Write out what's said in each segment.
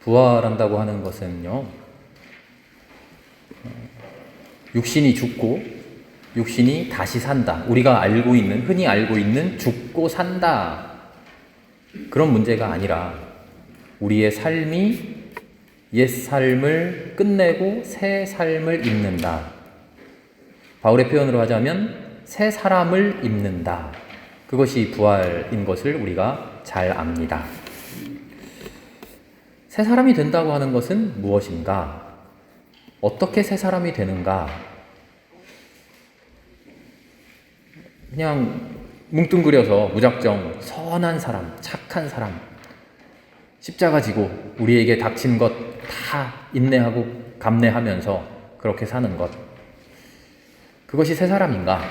부활한다고 하는 것은요, 육신이 죽고 육신이 다시 산다. 우리가 흔히 알고 있는 죽고 산다. 그런 문제가 아니라 우리의 삶이 옛 삶을 끝내고 새 삶을 입는다. 바울의 표현으로 하자면 새 사람을 입는다. 그것이 부활인 것을 우리가 잘 압니다. 새 사람이 된다고 하는 것은 무엇인가? 어떻게 새 사람이 되는가? 그냥 뭉뚱그려서 무작정 선한 사람, 착한 사람, 십자가 지고 우리에게 닥친 것 다 인내하고 감내하면서 그렇게 사는 것, 그것이 새 사람인가?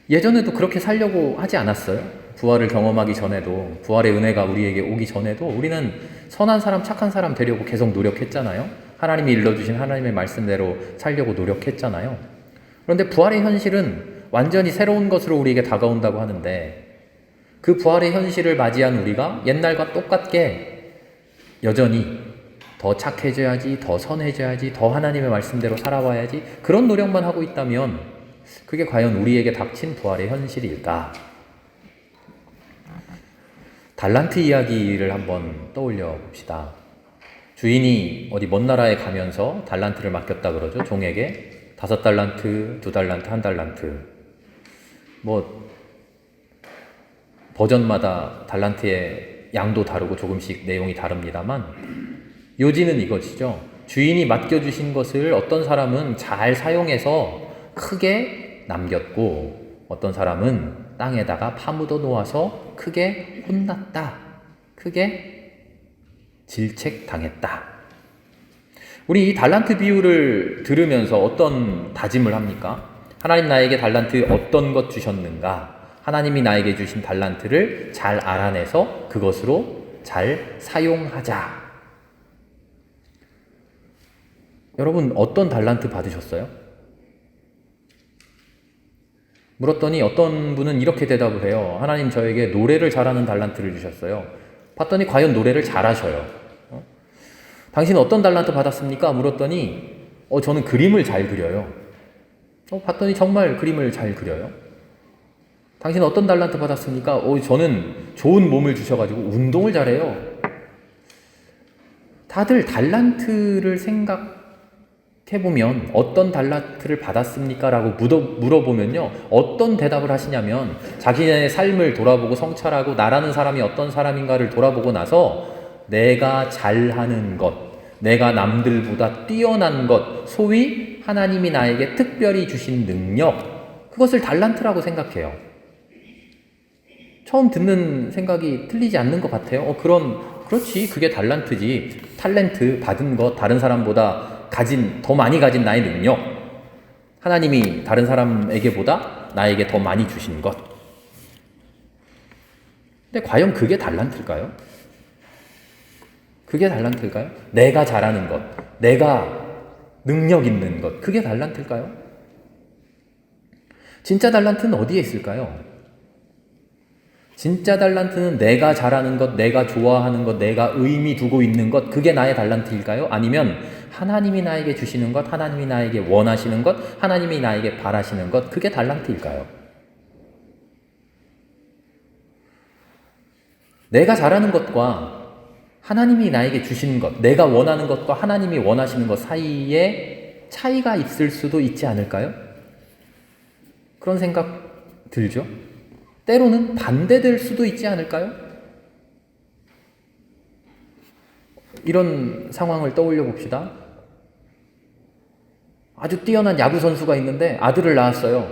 예전에도 그렇게 살려고 하지 않았어요? 부활을 경험하기 전에도, 부활의 은혜가 우리에게 오기 전에도 우리는 선한 사람, 착한 사람 되려고 계속 노력했잖아요. 하나님이 일러주신 하나님의 말씀대로 살려고 노력했잖아요. 그런데 부활의 현실은 완전히 새로운 것으로 우리에게 다가온다고 하는데, 그 부활의 현실을 맞이한 우리가 옛날과 똑같게 여전히 더 착해져야지, 더 선해져야지, 더 하나님의 말씀대로 살아와야지, 그런 노력만 하고 있다면 그게 과연 우리에게 닥친 부활의 현실일까? 달란트 이야기를 한번 떠올려 봅시다. 주인이 어디 먼 나라에 가면서 달란트를 맡겼다 그러죠. 종에게 5달란트, 2달란트, 1달란트. 버전마다 달란트의 양도 다르고 조금씩 내용이 다릅니다만, 요지는 이것이죠. 주인이 맡겨주신 것을 어떤 사람은 잘 사용해서 크게 남겼고, 어떤 사람은 땅에다가 파묻어 놓아서 크게 혼났다. 크게 질책당했다. 우리 이 달란트 비유를 들으면서 어떤 다짐을 합니까? 하나님 나에게 달란트 어떤 것 주셨는가? 하나님이 나에게 주신 달란트를 잘 알아내서 그것으로 잘 사용하자. 여러분, 어떤 달란트 받으셨어요? 물었더니 어떤 분은 이렇게 대답을 해요. 하나님 저에게 노래를 잘하는 달란트를 주셨어요. 봤더니 과연 노래를 잘하셔요. 당신은 어떤 달란트 받았습니까? 물었더니 저는 그림을 잘 그려요. 봤더니 정말 그림을 잘 그려요. 당신은 어떤 달란트 받았습니까? 저는 좋은 몸을 주셔가지고 운동을 잘해요. 다들 달란트를 생각해보면 어떤 달란트를 받았습니까? 라고 물어보면요, 어떤 대답을 하시냐면 자기의 삶을 돌아보고 성찰하고 나라는 사람이 어떤 사람인가를 돌아보고 나서 내가 잘하는 것, 내가 남들보다 뛰어난 것, 소위 하나님이 나에게 특별히 주신 능력, 그것을 달란트라고 생각해요. 처음 듣는 생각이 틀리지 않는 것 같아요. 그렇지, 그게 달란트지. 탤런트 받은 것, 다른 사람보다 더 많이 가진 나의 능력, 하나님이 다른 사람에게보다 나에게 더 많이 주신 것. 근데 과연 그게 달란트일까요? 그게 달란트일까요? 내가 잘하는 것, 내가 능력 있는 것, 그게 달란트일까요? 진짜 달란트는 어디에 있을까요? 진짜 달란트는 내가 잘하는 것, 내가 좋아하는 것, 내가 의미 두고 있는 것, 그게 나의 달란트일까요? 아니면 하나님이 나에게 주시는 것, 하나님이 나에게 원하시는 것, 하나님이 나에게 바라시는 것, 그게 달란트일까요? 내가 잘하는 것과 하나님이 나에게 주시는 것, 내가 원하는 것과 하나님이 원하시는 것 사이에 차이가 있을 수도 있지 않을까요? 그런 생각 들죠? 때로는 반대될 수도 있지 않을까요? 이런 상황을 떠올려 봅시다. 아주 뛰어난 야구 선수가 있는데 아들을 낳았어요.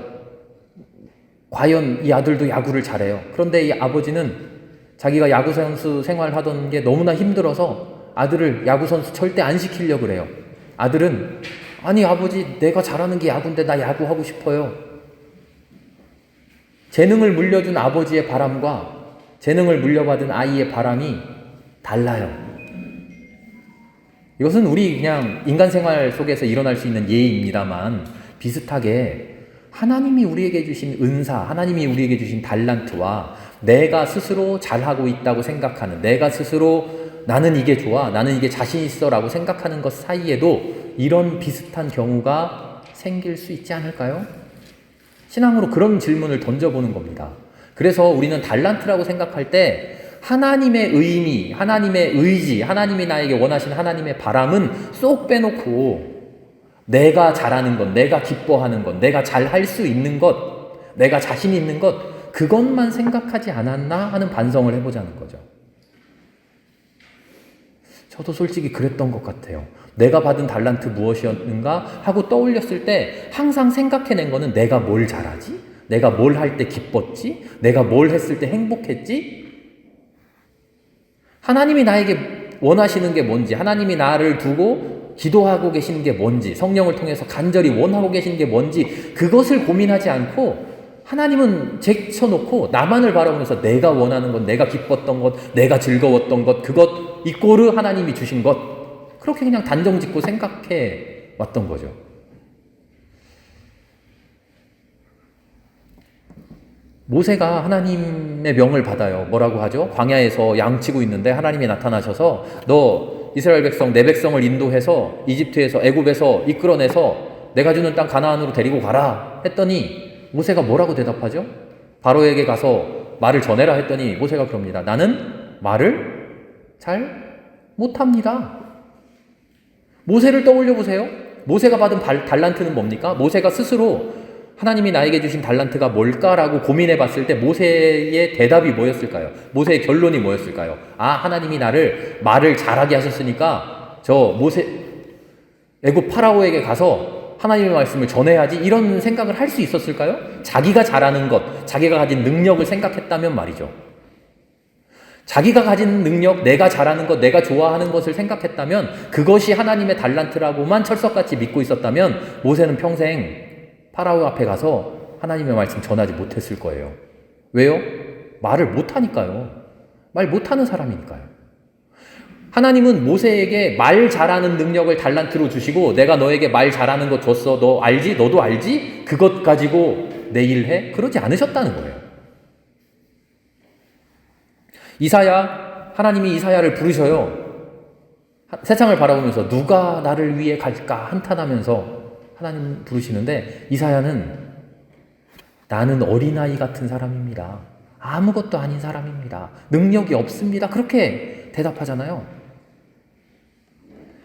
과연 이 아들도 야구를 잘해요. 그런데 이 아버지는 자기가 야구 선수 생활하던 게 너무나 힘들어서 아들을 야구 선수 절대 안 시키려고 그래요. 아들은 아니 아버지, 내가 잘하는 게 야구인데 나 야구하고 싶어요. 재능을 물려준 아버지의 바람과 재능을 물려받은 아이의 바람이 달라요. 이것은 우리 그냥 인간 생활 속에서 일어날 수 있는 예입니다만, 비슷하게 하나님이 우리에게 주신 은사, 하나님이 우리에게 주신 달란트와 내가 스스로 잘하고 있다고 생각하는, 내가 스스로 나는 이게 좋아, 나는 이게 자신 있어 라고 생각하는 것 사이에도 이런 비슷한 경우가 생길 수 있지 않을까요? 신앙으로 그런 질문을 던져보는 겁니다. 그래서 우리는 달란트라고 생각할 때 하나님의 의미, 하나님의 의지, 하나님이 나에게 원하신 하나님의 바람은 쏙 빼놓고 내가 잘하는 것, 내가 기뻐하는 것, 내가 잘할 수 있는 것, 내가 자신 있는 것, 그것만 생각하지 않았나 하는 반성을 해보자는 거죠. 저도 솔직히 그랬던 것 같아요. 내가 받은 달란트 무엇이었는가 하고 떠올렸을 때 항상 생각해낸 거는 내가 뭘 잘하지? 내가 뭘 할 때 기뻤지? 내가 뭘 했을 때 행복했지? 하나님이 나에게 원하시는 게 뭔지, 하나님이 나를 두고 기도하고 계시는 게 뭔지, 성령을 통해서 간절히 원하고 계시는 게 뭔지 그것을 고민하지 않고 하나님은 제쳐놓고 나만을 바라보면서 내가 원하는 것, 내가 기뻤던 것, 내가 즐거웠던 것, 그것 이꼬르 하나님이 주신 것, 그렇게 그냥 단정짓고 생각해 왔던 거죠. 모세가 하나님의 명을 받아요. 뭐라고 하죠? 광야에서 양치고 있는데 하나님이 나타나셔서 너 이스라엘 백성, 내 백성을 인도해서 이집트에서, 애굽에서 이끌어내서 내가 주는 땅 가나안으로 데리고 가라 했더니 모세가 뭐라고 대답하죠? 바로에게 가서 말을 전해라 했더니 모세가 그럽니다. 나는 말을 잘 못합니다. 모세를 떠올려 보세요. 모세가 받은 달란트는 뭡니까? 모세가 스스로 하나님이 나에게 주신 달란트가 뭘까라고 고민해 봤을 때 모세의 대답이 뭐였을까요? 모세의 결론이 뭐였을까요? 아, 하나님이 나를 말을 잘하게 하셨으니까 저 애굽 파라오에게 가서 하나님의 말씀을 전해야지, 이런 생각을 할 수 있었을까요? 자기가 잘하는 것, 자기가 가진 능력을 생각했다면 말이죠. 자기가 가진 능력, 내가 잘하는 것, 내가 좋아하는 것을 생각했다면, 그것이 하나님의 달란트라고만 철석같이 믿고 있었다면 모세는 평생 파라오 앞에 가서 하나님의 말씀 전하지 못했을 거예요. 왜요? 말을 못하니까요. 말 못하는 사람이니까요. 하나님은 모세에게 말 잘하는 능력을 달란트로 주시고 내가 너에게 말 잘하는 거 줬어. 너 알지? 너도 알지? 그것 가지고 내 일 해? 그러지 않으셨다는 거예요. 하나님이 이사야를 부르셔요. 세상을 바라보면서 누가 나를 위해 갈까 한탄하면서 하나님 부르시는데 이사야는 나는 어린아이 같은 사람입니다. 아무것도 아닌 사람입니다. 능력이 없습니다. 그렇게 대답하잖아요.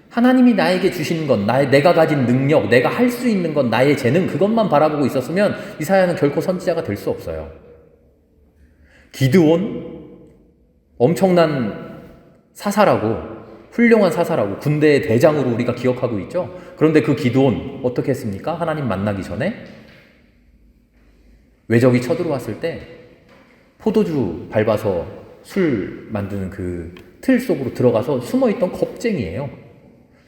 하나님이 나에게 주신 것, 내가 가진 능력, 내가 할 수 있는 것, 나의 재능, 그것만 바라보고 있었으면 이사야는 결코 선지자가 될 수 없어요. 기드온, 엄청난 사사라고, 훌륭한 사사라고 군대의 대장으로 우리가 기억하고 있죠. 그런데 그 기드온 어떻게 했습니까? 하나님 만나기 전에 외적이 쳐들어왔을 때 포도주 밟아서 술 만드는 그 틀 속으로 들어가서 숨어있던 겁쟁이에요.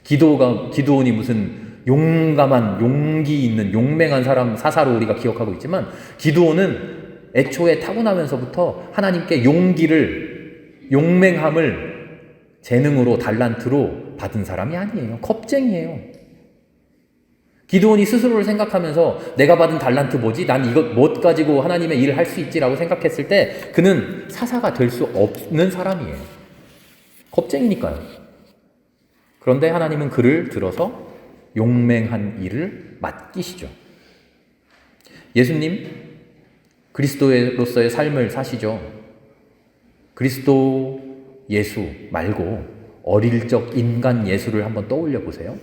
기드온이 무슨 용감한, 용기 있는, 용맹한 사사로 우리가 기억하고 있지만 기드온은 애초에 타고나면서부터 하나님께 용맹함을 재능으로, 달란트로 받은 사람이 아니에요. 겁쟁이에요. 기드온이 스스로를 생각하면서 내가 받은 달란트 뭐지? 난 이것 못 가지고 하나님의 일을 할 수 있지라고 생각했을 때 그는 사사가 될 수 없는 사람이에요. 겁쟁이니까요. 그런데 하나님은 그를 들어서 용맹한 일을 맡기시죠. 예수님, 그리스도로서의 삶을 사시죠. 그리스도 예수 말고 어릴 적 인간 예수를 한번 떠올려 보세요.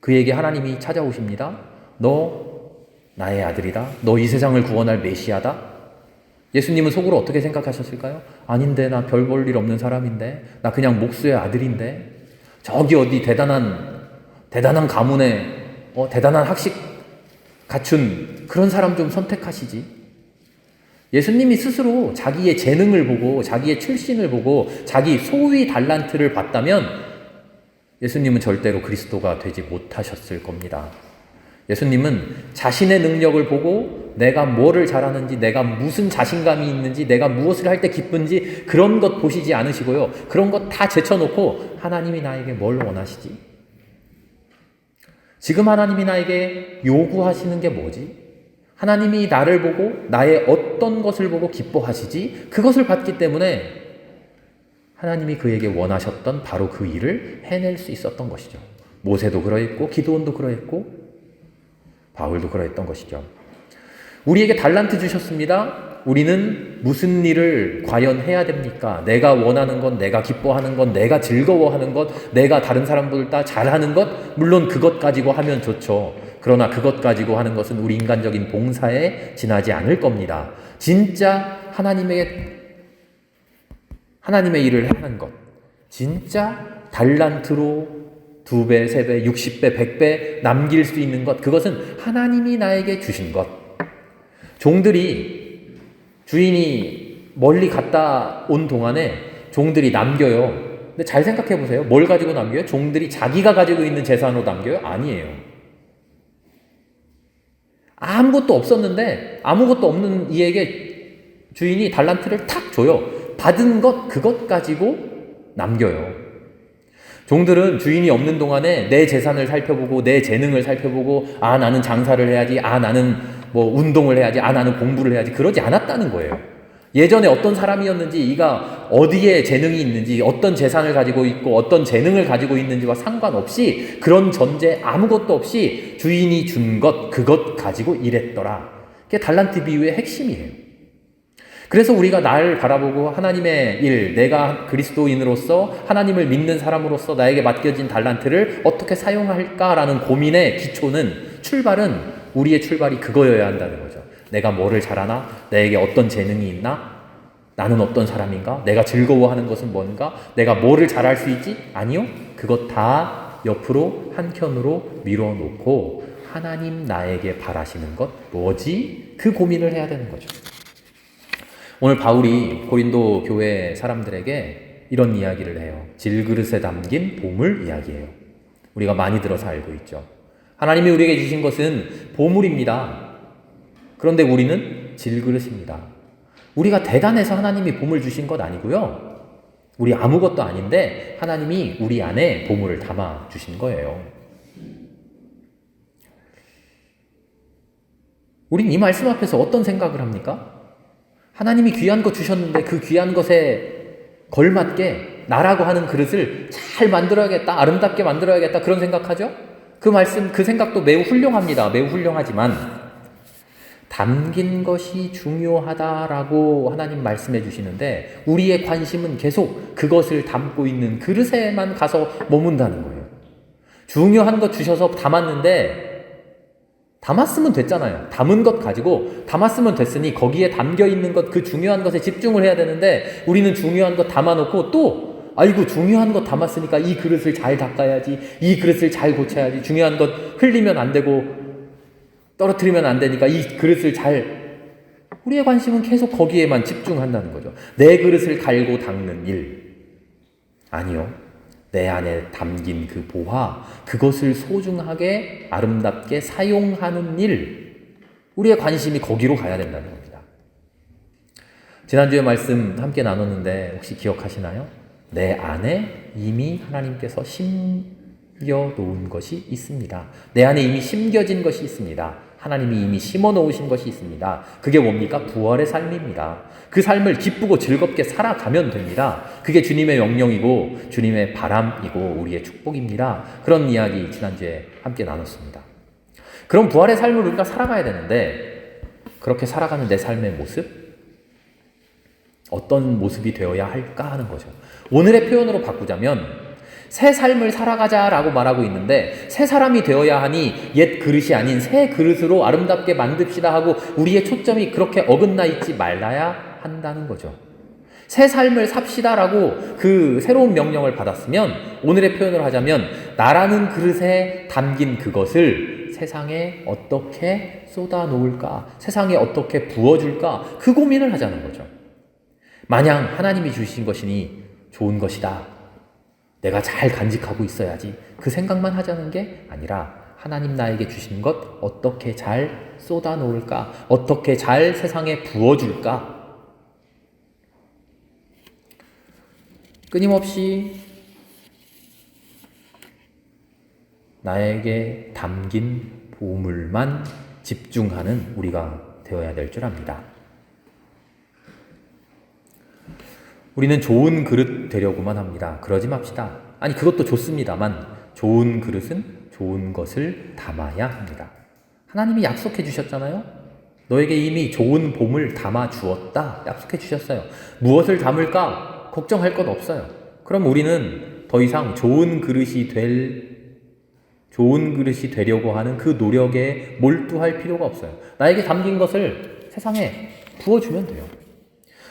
그에게 하나님이 찾아오십니다. 너 나의 아들이다. 너 이 세상을 구원할 메시아다. 예수님은 속으로 어떻게 생각하셨을까요? 아닌데, 나 별 볼 일 없는 사람인데, 나 그냥 목수의 아들인데, 저기 어디 대단한 가문에 대단한 학식 갖춘 그런 사람 좀 선택하시지. 예수님이 스스로 자기의 재능을 보고 자기의 출신을 보고 자기 소위 달란트를 봤다면 예수님은 절대로 그리스도가 되지 못하셨을 겁니다. 예수님은 자신의 능력을 보고 내가 뭐를 잘하는지, 내가 무슨 자신감이 있는지, 내가 무엇을 할 때 기쁜지 그런 것 보시지 않으시고요. 그런 것 다 제쳐놓고 하나님이 나에게 뭘 원하시지? 지금 하나님이 나에게 요구하시는 게 뭐지? 하나님이 나를 보고 나의 어떤 것을 보고 기뻐하시지? 그것을 받기 때문에 하나님이 그에게 원하셨던 바로 그 일을 해낼 수 있었던 것이죠. 모세도 그러했고 기드온도 그러했고 바울도 그러했던 것이죠. 우리에게 달란트 주셨습니다. 우리는 무슨 일을 과연 해야 됩니까? 내가 원하는 것, 내가 기뻐하는 것, 내가 즐거워하는 것, 내가 다른 사람들보다 잘하는 것, 물론 그것 가지고 하면 좋죠. 그러나 그것 가지고 하는 것은 우리 인간적인 봉사에 지나지 않을 겁니다. 진짜 하나님의 일을 하는 것, 진짜 달란트로 2배, 3배, 60배, 100배 남길 수 있는 것, 그것은 하나님이 나에게 주신 것. 종들이 주인이 멀리 갔다 온 동안에 종들이 남겨요. 근데 잘 생각해 보세요. 뭘 가지고 남겨요? 종들이 자기가 가지고 있는 재산으로 남겨요? 아니에요. 아무것도 없었는데 아무것도 없는 이에게 주인이 달란트를 탁 줘요. 받은 것, 그것 가지고 남겨요. 종들은 주인이 없는 동안에 내 재산을 살펴보고 내 재능을 살펴보고 나는 장사를 해야지, 나는 운동을 해야지, 나는 공부를 해야지, 그러지 않았다는 거예요. 예전에 어떤 사람이었는지, 이가 어디에 재능이 있는지, 어떤 재산을 가지고 있고 어떤 재능을 가지고 있는지와 상관없이, 그런 전제 아무것도 없이 주인이 준 것, 그것 가지고 일했더라. 그게 달란트 비유의 핵심이에요. 그래서 우리가 나를 바라보고 하나님의 일, 내가 그리스도인으로서 하나님을 믿는 사람으로서 나에게 맡겨진 달란트를 어떻게 사용할까라는 고민의 출발은 우리의 출발이 그거여야 한다는 거죠. 내가 뭐를 잘하나? 나에게 어떤 재능이 있나? 나는 어떤 사람인가? 내가 즐거워하는 것은 뭔가? 내가 뭐를 잘할 수 있지? 아니요. 그것 다 옆으로 한켠으로 밀어놓고 하나님 나에게 바라시는 것 뭐지? 그 고민을 해야 되는 거죠. 오늘 바울이 고린도 교회 사람들에게 이런 이야기를 해요. 질그릇에 담긴 보물 이야기예요. 우리가 많이 들어서 알고 있죠. 하나님이 우리에게 주신 것은 보물입니다. 그런데 우리는 질그릇입니다. 우리가 대단해서 하나님이 보물 주신 것 아니고요. 우리 아무것도 아닌데 하나님이 우리 안에 보물을 담아 주신 거예요. 우린 이 말씀 앞에서 어떤 생각을 합니까? 하나님이 귀한 것 주셨는데 그 귀한 것에 걸맞게 나라고 하는 그릇을 잘 만들어야겠다, 아름답게 만들어야겠다, 그런 생각하죠? 그 생각도 매우 훌륭합니다. 매우 훌륭하지만 담긴 것이 중요하다라고 하나님 말씀해 주시는데 우리의 관심은 계속 그것을 담고 있는 그릇에만 가서 머문다는 거예요. 중요한 것 주셔서 담았는데 담았으면 됐잖아요. 담은 것 가지고 담았으면 됐으니 거기에 담겨 있는 것, 그 중요한 것에 집중을 해야 되는데 우리는 중요한 것 담아놓고 또 중요한 것 담았으니까 이 그릇을 잘 닦아야지, 이 그릇을 잘 고쳐야지, 중요한 것 흘리면 안 되고 떨어뜨리면 안 되니까 이 그릇을 우리의 관심은 계속 거기에만 집중한다는 거죠. 내 그릇을 갈고 닦는 일. 아니요. 내 안에 담긴 그 보화, 그것을 소중하게 아름답게 사용하는 일, 우리의 관심이 거기로 가야 된다는 겁니다. 지난주에 말씀 함께 나눴는데 혹시 기억하시나요? 내 안에 이미 하나님께서 심겨놓은 것이 있습니다. 내 안에 이미 심겨진 것이 있습니다. 하나님이 이미 심어놓으신 것이 있습니다. 그게 뭡니까? 부활의 삶입니다. 그 삶을 기쁘고 즐겁게 살아가면 됩니다. 그게 주님의 명령이고 주님의 바람이고 우리의 축복입니다. 그런 이야기 지난주에 함께 나눴습니다. 그럼 부활의 삶을 우리가 살아가야 되는데 그렇게 살아가는 내 삶의 모습? 어떤 모습이 되어야 할까 하는 거죠. 오늘의 표현으로 바꾸자면 새 삶을 살아가자라고 말하고 있는데 새 사람이 되어야 하니 옛 그릇이 아닌 새 그릇으로 아름답게 만듭시다 하고 우리의 초점이 그렇게 어긋나 있지 말아야 한다는 거죠. 새 삶을 삽시다라고 그 새로운 명령을 받았으면 오늘의 표현을 하자면 나라는 그릇에 담긴 그것을 세상에 어떻게 쏟아 놓을까, 세상에 어떻게 부어줄까, 그 고민을 하자는 거죠. 마냥 하나님이 주신 것이니 좋은 것이다, 내가 잘 간직하고 있어야지, 그 생각만 하자는 게 아니라 하나님 나에게 주신 것 어떻게 잘 쏟아 놓을까, 어떻게 잘 세상에 부어줄까, 끊임없이 나에게 담긴 보물만 집중하는 우리가 되어야 될 줄 압니다. 우리는 좋은 그릇 되려고만 합니다. 그러지 맙시다. 아니, 그것도 좋습니다만 좋은 그릇은 좋은 것을 담아야 합니다. 하나님이 약속해 주셨잖아요. 너에게 이미 좋은 봄을 담아 주었다. 약속해 주셨어요. 무엇을 담을까? 걱정할 것 없어요. 그럼 우리는 더 이상 좋은 그릇이 되려고 하는 그 노력에 몰두할 필요가 없어요. 나에게 담긴 것을 세상에 부어주면 돼요.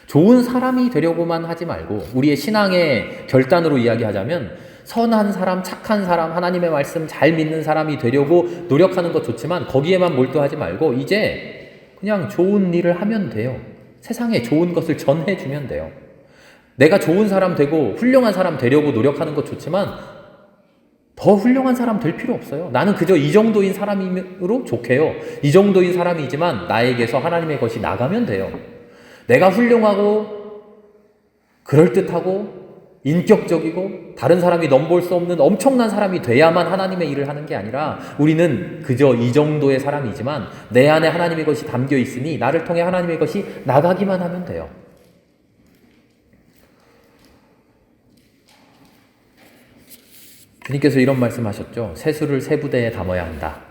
좋은 사람이 되려고만 하지 말고, 우리의 신앙의 결단으로 이야기하자면 선한 사람, 착한 사람, 하나님의 말씀 잘 믿는 사람이 되려고 노력하는 것 좋지만 거기에만 몰두하지 말고 이제 그냥 좋은 일을 하면 돼요. 세상에 좋은 것을 전해주면 돼요. 내가 좋은 사람 되고 훌륭한 사람 되려고 노력하는 것 좋지만 더 훌륭한 사람 될 필요 없어요. 나는 그저 이 정도인 사람으로 좋게요. 이 정도인 사람이지만 나에게서 하나님의 것이 나가면 돼요. 내가 훌륭하고 그럴듯하고 인격적이고 다른 사람이 넘볼 수 없는 엄청난 사람이 돼야만 하나님의 일을 하는 게 아니라 우리는 그저 이 정도의 사람이지만 내 안에 하나님의 것이 담겨 있으니 나를 통해 하나님의 것이 나가기만 하면 돼요. 주님께서 이런 말씀하셨죠. 세수를 세 부대에 담아야 한다.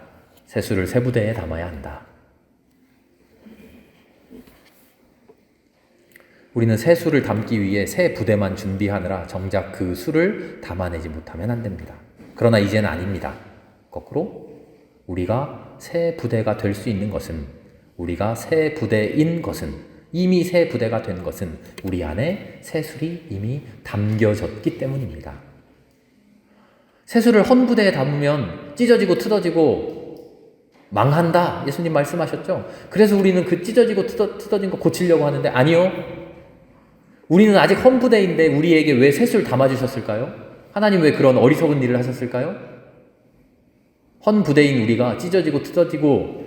세수를 세 부대에 담아야 한다. 우리는 새 수를 담기 위해 새 부대만 준비하느라 정작 그 수를 담아내지 못하면 안 됩니다. 그러나 이제는 아닙니다. 거꾸로 우리가 새 부대가 될 수 있는 것은, 우리가 새 부대인 것은, 이미 새 부대가 된 것은 우리 안에 새술이 이미 담겨졌기 때문입니다. 새술을 헌 부대에 담으면 찢어지고 뜯어지고 망한다. 예수님 말씀하셨죠? 그래서 우리는 그 찢어지고 뜯어진 거 고치려고 하는데 아니요. 우리는 아직 헌 부대인데 우리에게 왜 새술 담아주셨을까요? 하나님 왜 그런 어리석은 일을 하셨을까요? 헌 부대인 우리가 찢어지고 뜯어지고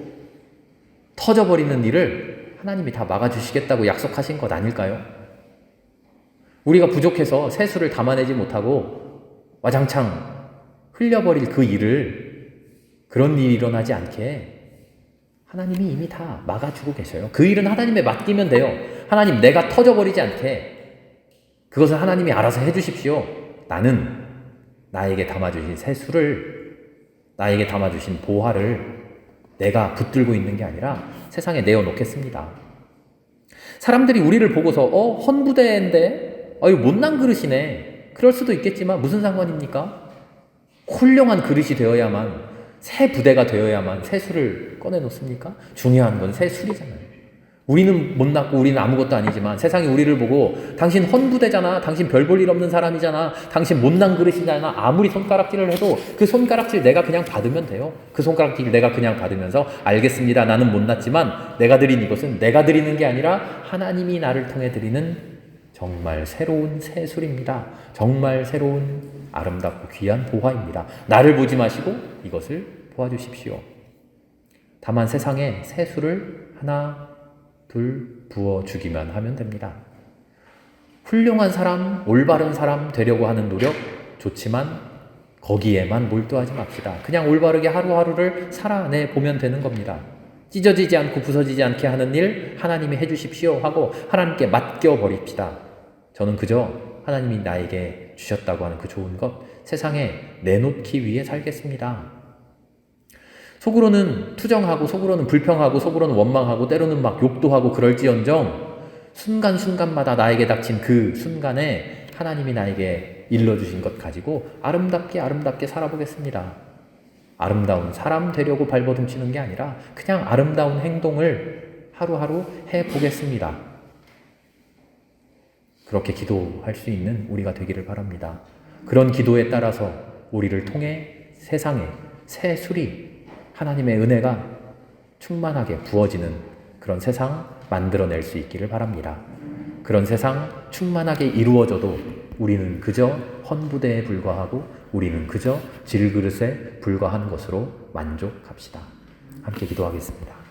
터져버리는 일을 하나님이 다 막아주시겠다고 약속하신 것 아닐까요? 우리가 부족해서 새술을 담아내지 못하고 와장창 흘려버릴 그 일을, 그런 일이 일어나지 않게 하나님이 이미 다 막아주고 계셔요. 그 일은 하나님에 맡기면 돼요. 하나님, 내가 터져버리지 않게 그것을 하나님이 알아서 해주십시오. 나는 나에게 담아주신 새술을, 나에게 담아주신 보화를 내가 붙들고 있는 게 아니라 세상에 내어놓겠습니다. 사람들이 우리를 보고서 헌부대인데 아유 못난 그릇이네, 그럴 수도 있겠지만 무슨 상관입니까? 훌륭한 그릇이 되어야만, 새 부대가 되어야만 새술을 꺼내놓습니까? 중요한 건 새술이잖아요. 우리는 못났고 우리는 아무것도 아니지만 세상이 우리를 보고 당신 헌부대잖아, 당신 별 볼 일 없는 사람이잖아, 당신 못난 그릇이잖아, 아무리 손가락질을 해도 그 손가락질 내가 그냥 받으면 돼요. 그 손가락질 내가 그냥 받으면서 알겠습니다, 나는 못났지만 내가 드린 이것은 내가 드리는 게 아니라 하나님이 나를 통해 드리는 정말 새로운 새술입니다. 정말 새로운 아름답고 귀한 보화입니다. 나를 보지 마시고 이것을 보아주십시오. 다만 세상에 새술을 하나 둘 부어주기만 하면 됩니다. 훌륭한 사람, 올바른 사람 되려고 하는 노력 좋지만 거기에만 몰두하지 맙시다. 그냥 올바르게 하루하루를 살아내보면 되는 겁니다. 찢어지지 않고 부서지지 않게 하는 일 하나님이 해주십시오 하고 하나님께 맡겨버립시다. 저는 그저 하나님이 나에게 주셨다고 하는 그 좋은 것 세상에 내놓기 위해 살겠습니다. 속으로는 투정하고 속으로는 불평하고 속으로는 원망하고 때로는 막 욕도 하고 그럴지언정 순간순간마다 나에게 닥친 그 순간에 하나님이 나에게 일러주신 것 가지고 아름답게 살아보겠습니다. 아름다운 사람 되려고 발버둥치는 게 아니라 그냥 아름다운 행동을 하루하루 해보겠습니다. 그렇게 기도할 수 있는 우리가 되기를 바랍니다. 그런 기도에 따라서 우리를 통해 세상에 새술이, 하나님의 은혜가 충만하게 부어지는 그런 세상 만들어낼 수 있기를 바랍니다. 그런 세상 충만하게 이루어져도 우리는 그저 헌부대에 불과하고 우리는 그저 질그릇에 불과한 것으로 만족합시다. 함께 기도하겠습니다.